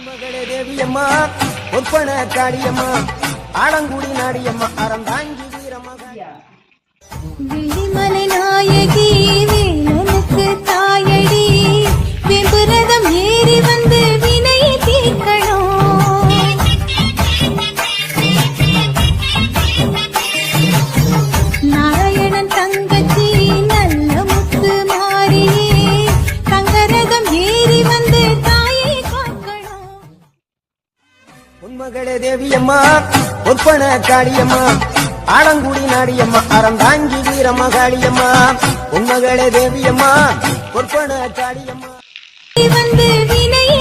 மகளே தேவியம்மா ஒப்பன காளியம்மா ஆலங்குடி நாடியம்மா அறந்தாங்கி வீரமகா விழிமலை நாயகி வேலனுக்கு தாயடி வெம்புரதம் ஏறி வந்து வினையை தீர்க்கணும். நாராயணன் தங்கச்சி நல்ல முத்து மாறியே தங்கரதம் ஏறி வந்து தாயை காக்கணும். உன்மகளே தேவியம்மா ஒப்பன காளியம்மா ஆலங்குடி நாடியம்மா அறந்தாங்கி வீரமகாளியம்மா உன்மகளே தேவியம்மா ஒப்பன காளியம்மா வந்து வினையை